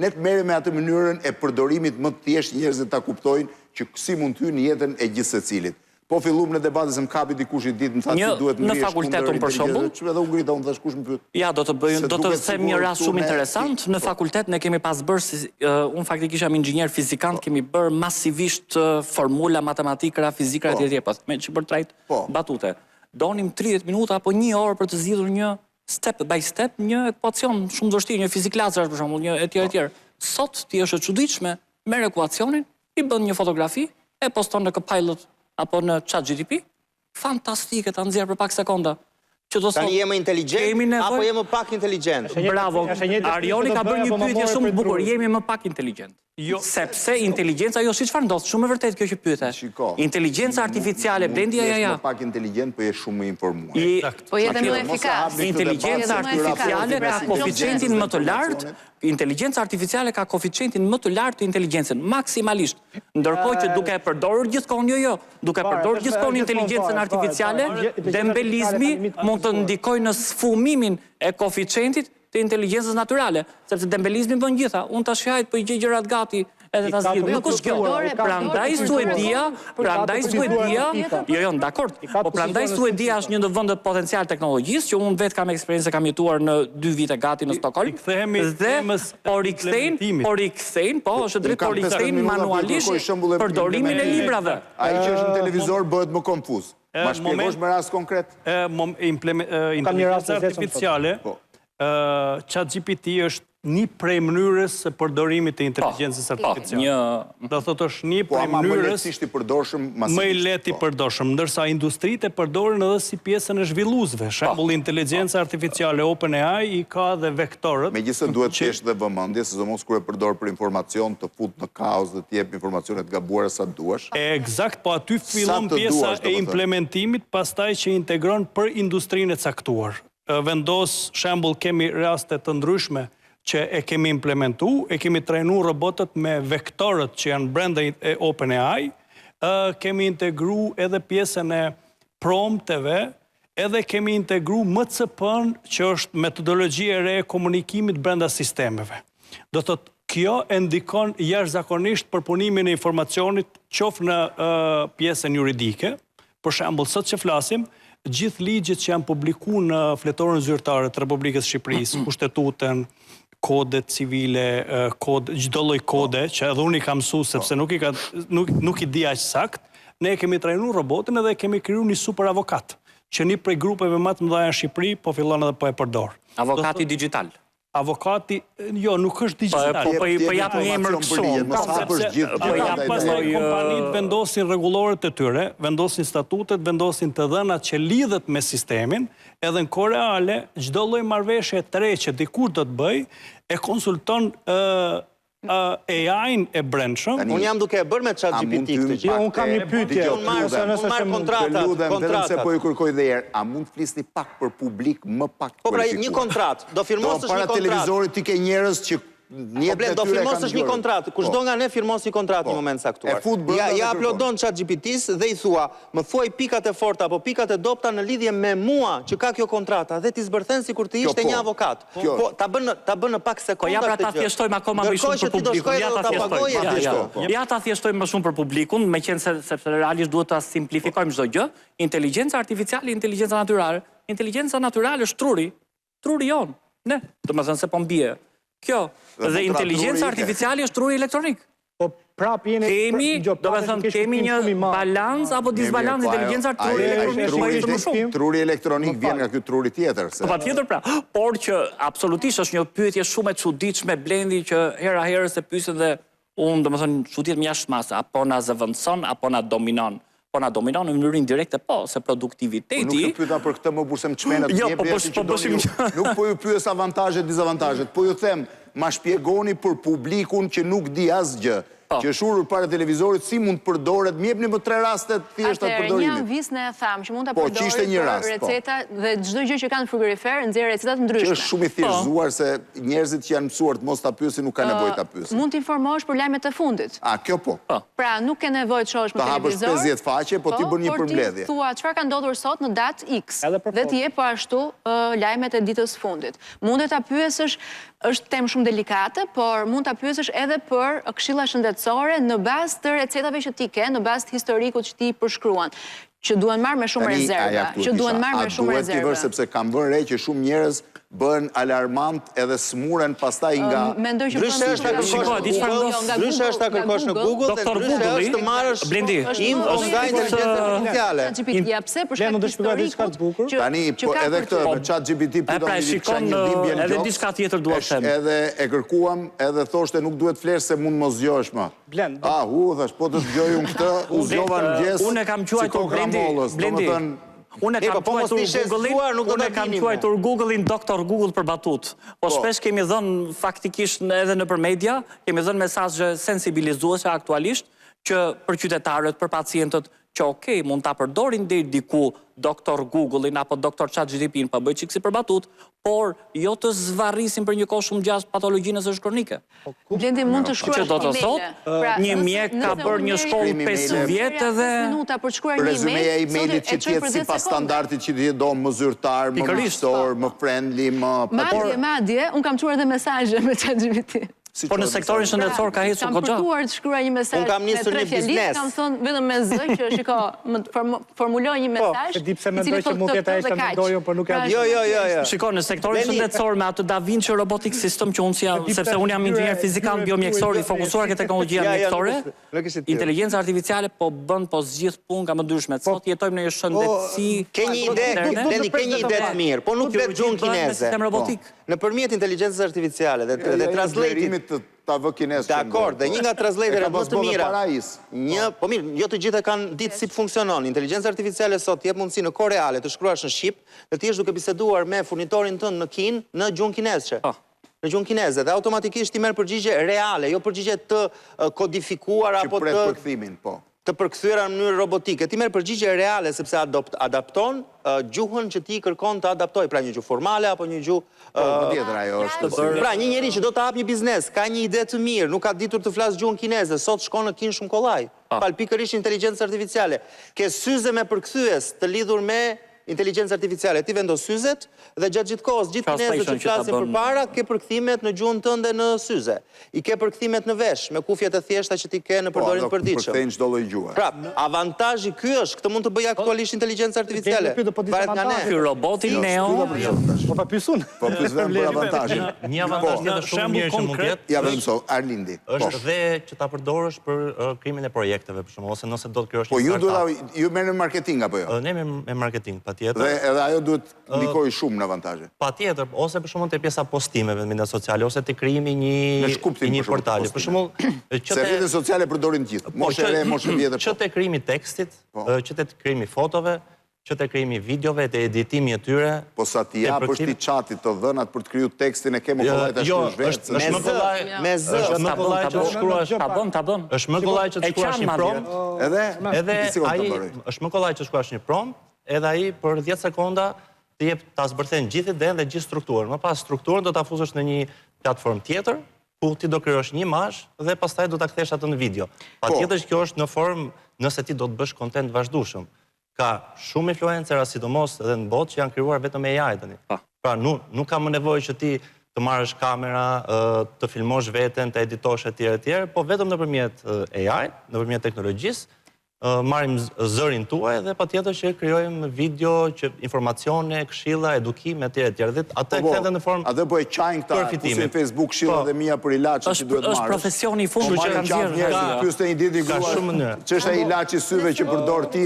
ne të merrem me atë mënyrën e përdorimit më të thjeshtë njerëzit ta kuptojnë që si mund të hyjnë në jetën e gjithë secilit. Po fillum në debatin se më kapi dikush i ditë më tha se duhet në fakultetin për shembull. Edhe u ngrita unë thash kush më pyet. Ja, do të them një rast shumë interesant. Në fakultet ne kemi pas bërë, unë faktikisht jam inxhinier fizikant, kemi bërë masivisht formula, matematikra, fizikra etj. Me që për trajt batute. Donim 30 minuta apo 1 orë për të zgjidhur një step by step një ekuacion shumë të vështirë, një fizik lazer për shembull, një etj. Sot ti është e çuditshme, merr ekuacionin, i bën një fotografi, e poston në Copilot apo në ChatGPT, fantastike ta nxjerr për pak sekonda. Tani jemi inteligjent apo jemi pak inteligjent? Bravo. Arioni ka bërë një pyetje shumë të bukur, jemi më pak inteligjent. Sepse inteligjenca jo si çfarë ndodh, shumë e vërtetë kjo që pyete. Inteligjenca artificiale, Blendi ja. Më pak inteligjent, po je shumë më informuar. Po jetë më efikas. Inteligenca artificiale ka koeficientin më të lartë. Inteligenca artificiale ka koeficientin më të lartë të inteligjencën, maksimalisht. Ndërkohë që duke e përdorur gjithkohon duke përdorur gjithkohon inteligjencën artificiale, dembelizmi mund të ndikojë në sfumimin e koeficientit të inteligjencës natyrale, sepse dembelizmi bën gjitha. Unë tash hajt po i gjej gjërat gati edhe ta zgjidh. Nuk është kjo. Prandaj Suedia, jo, dakord. Po prandaj Suedia është një ndër vendet potencial teknologjisë që unë vetë kam eksperiencë, kam jetuar në 2 vite gati në Stockholm. Dhe por i kthejnë, po, është drejt por i kthejnë manualisht përdorimin e librave. Ai që është në televizor bëhet më konfuz. Ma shpjegosh me rast konkret? Inteligenca artificiale, ChatGPT është një prej mënyrës së përdorimit të inteligjencës artificiale. Do thotë është një prej mënyrës më i lehtë i përdorshëm, ndërsa industritë e përdorin edhe si pjesën e zhvilluesve. Shembull, inteligjenca artificiale OpenAI i ka dhe vektorët. Megjithëse duhet të kesh dhe vëmendje, sidomos kur e përdor për informacion, të fut në kaos dhe të jep informacione të gabuara sa duash. Eksakt, po aty fillon pjesa e implementimit, pastaj që integron për industrinë e caktuar. Vendos, shembull, kemi raste të ndryshme që e kemi implementu, e kemi trajnu robotët me vektorët që janë brenda e OpenAI, kemi integru edhe pjesën e prompteve, edhe kemi integru MCP-n që është metodologjia e re e komunikimit brenda sistemeve. Do thotë, kjo e ndikon jashtëzakonisht për punimin e informacionit qoftë në pjesën juridike. Për shembull, sot që flasim, gjithë ligjet që janë publikuar në Fletorin Zyrtare të Republikës Shqipërisë, kushtetutën, kodet civile, çdo lloj kode, që edhe unë i kam mësuar sepse nuk i di aq sakt, ne kemi trajnuar robotin edhe kemi krijuar një super avokat, që një prej grupeve më të mëdha në Shqipëri po fillon edhe po e përdor. Avokati digital. Avokati, jo, nuk është digital. Po jap një emër kështu. Pastaj kompanitë vendosin rregulloret e tyre, vendosin statutet, vendosin të dhënat që lidhet me sistemin, edhe në kohë reale çdo lloj marrëveshje të re që dikush do të bëj, e konsulton AI-n e brendshëm. Unë jam duke e bërë me ChatGPT këtë gjë. Unë kam një pyetje. Unë marr kontratat. Se po i kërkoj dhe herë, a mund të flisni pak për publik më pak kualifikuar? Po pra, një kontratë. Do firmosësh një kontratë. Para televizorit ti ke njerëz që do firmosësh një kontratë. Kushdo nga ne firmos një kontratë në moment caktuar. Ja aplodon ChatGPT-s dhe i thua, më thuaj pikat e forta apo pikat e dobta në lidhje me mua që ka kjo kontrata dhe ti zbërthen sikur të ishte një avokat. Po ta bën në pak sekonda. Po ja pra ta thjeshtojmë akoma më shumë për publikun. Ja ta thjeshtojmë më shumë për publikun, meqense sepse realisht duhet ta simplifikojmë çdo gjë. Inteligjenca artificiale, inteligjenca natyrale. Inteligjenca natyrale është truri jon. Ne, domethënë se po mbie. Kjo, dhe inteligjenca artificiale është truri elektronik. Po prap jeni kemi një balans apo disbalans inteligencë truri elektronik. Truri elektronik vjen nga ky truri tjetër. Po patjetër pra, por që absolutisht është një pyetje shumë e çuditshme Blendi që hera herë se pyesin dhe unë domethënë çuditë më jashtëmase, apo na zëvendëson apo na dominon. Po na dominon në mënyrë indirekte, po, se produktiviteti... Nuk e pyeta për këtë më burse më çmenat. Jo, po bësim... Nuk po ju pyes avantazhet, dizavantazhet, po ju them, ma shpjegoni për publikun që nuk di asgjë. që është urur para televizorit, si mund të përdoret, më jepni më 3 raste të thjeshta të përdorimit. Një vis ne e tham që mund ta Po, përdori që ishte një për rast, receta dhe çdo gjë që kanë në frigorifer nxjerr receta të ndryshme. Që është shumë i thjeshtëzuar se njerëzit që janë mësuar të mos ta pyesin nuk ka nevojë ta pyesin. Mund të informohesh për lajmet e fundit. Kjo po. Pra nuk ke nevojë të shohësh në televizor. Ta hapësh 50 faqe, po ti bën një përmbledhje. Por ti thua çfarë ka ndodhur sot në datë X dhe ti jep po ashtu lajmet e ditës fundit. Mund ta pyesësh, është temë shumë delikate, por mund ta pyesësh edhe për këshilla shëndetësore në bazë të recetave që ti ke, në bazë të historikut që ti përshkruan, që duhen marrë me shumë rezerva, që duhen marrë me shumë rezerva. A duhet t'i vërë sepse kam vënë re që shumë njerëz bën alarmant edhe smuren pastaj nga... Ndryshe është ta kërkosh në Google dhe ndryshe është të marrësh info nga inteligjenca artificiale. Ja pse për shkak të historikut. Tani, edhe këtë me ChatGPT edhe diçka tjetër dua të them. Edhe e kërkuam, edhe thoshte nuk duhet flesh se mund mos zgjohesh më. Thash, po të zgjoj unë këtë, u zgjova në mëngjes. Unë kam quajtur Blendi. Unë kam quajtur Google-in Dr. Google për batut. Po shpesh kemi dhënë faktikisht edhe në për media, kemi dhënë mesazhe sensibilizuese aktualisht që për qytetarët, për pacientët, që okej, mund ta përdorin deri diku Dr. Google-in apo Dr. ChatGPT-n pa bëj çiksi për batut, por jo të zvarrisin për një kohë shumë gjatë patologjinë së shkronikë. Blendi mund të shkruash do të thotë, një mjek ka bërë një shkollë 5 vjet edhe minuta për të shkruar një email. Rezumeja e emailit që të jetë sipas standardit që të jetë më zyrtar, më mështor, më friendly, më Madje, unë kam çuar edhe mesazhe me ChatGPT. Por në sektorin shëndetësor ka hecur goxha. Kam përtuar të shkruaj një mesazh. Unë kam nisur një biznes. Kam thënë vetëm me zë që shiko, formuloj një mesazh. Po, di pse mendoj që mund të jetë ai që mendojë, por nuk ka. Jo. Shiko, në sektorin shëndetësor me atë Da Vinci Robotic System që unë sepse unë jam inxhinier fizikal biomjekësor i fokusuar ke teknologjia mjekësore, inteligjenca artificiale po bën po zgjidh punë nga më ndryshme. Sot jetojmë në një shëndetësi. Ke një ide të mirë, po nuk vetë gjuhën kineze. Nëpërmjet inteligjencës artificiale dhe translate-it ta vë kinez. Dakor, dhe një nga translatorët më të mira. Po mirë, jo të gjithë kanë ditë si funksionon. Inteligjenca artificiale sot jep mundësi në kohë reale të shkruash në shqip, dhe ti je duke biseduar me furnitorin tënd në Kinë në gjuhën kineze. Në gjuhën kineze dhe automatikisht ti merr përgjigje reale, jo përgjigje të kodifikuara apo të përkthimin, po. Të përkthyera në mënyrë robotike. Ti merr përgjigje reale sepse adapton gjuhën që ti kërkon të adaptoj, pra një gjuhë formale apo një gjuhë tjetër ajo është. Pra një njeri që do të hap një biznes, ka një ide të mirë, nuk ka ditur të flas gjuhën kineze, sot shkon në Kinë shumë kollaj. Pal pikërisht inteligjencë artificiale. Ke syze me përkthyes të lidhur me inteligjencë artificiale. Ti vendos syzet dhe gjatë gjithë kohës, gjithë kinezët që flasin përpara, ke përkthimet në gjuhën tënde në syze. I ke përkthimet në vesh, me kufjet e thjeshta që ti ke në përdorim të përditshëm. Përkthejnë çdo lloj gjuhe. Pra, avantazhi ky është, këtë mund të bëj aktualisht inteligjencë artificiale. Varet nga ne. Ky roboti Neo. Po ta pyesun. Po pyesëm për avantazhin. Një avantazh tjetër shumë mirë që mund të jetë. Ja vetëm so, Arlindi. Është dhe që ta përdorësh për krimin e projekteve për shembull, ose nëse do të krijosh një startup. Po ju merrni marketing apo jo? Ne me marketing, patjetër. Dhe edhe ajo duhet ndikojë shumë në avantazhe. Patjetër, ose për shembull te pjesa postimeve në media sociale ose te krijimi një portali. Për shembull, se rrjetet sociale përdorin të gjithë. Moshë e re, moshë vjetër. Që te krijimi i tekstit, që te krijimi i fotove, që te krijimi i videove, te editimi i tyre. Po sa ti japësh ti chatit të dhënat për të krijuar tekstin e ke më kollaj tash në vetë. Me zë, është më kollaj që të shkruash, ta bën. Është më kollaj që të shkruash një prompt. Edhe ai është më kollaj që të shkruash një prompt, edhe ai për 10 sekonda të jep ta zbërthen gjithë idenë dhe gjithë strukturën. Më pas strukturën do ta fuzësh në një platformë tjetër, ku ti do krijosh një imazh dhe pastaj do ta kthesh atë në video. Patjetër që kjo është në formë nëse ti do të bësh kontent vazhdueshëm. Ka shumë influencera, sidomos edhe në botë, që janë krijuar vetëm me AI tani. Pra nuk ka më nevojë që ti të marrësh kamera, të filmosh veten, të editosh etj, po vetëm nëpërmjet AI, nëpërmjet teknologjisë, marrim zërin tuaj dhe patjetër që krijojmë video, informacione, këshilla, edukim etj. Dhe atë e kthen në formë. Atë po e qajnë këta në Facebook këshilla dhe mia për ilaçe që duhet marrësh. Është profesioni i fundit që kanë dhënë. Pyeste një ditë i gruas. Ç'është ai ilaçi syve që përdor ti?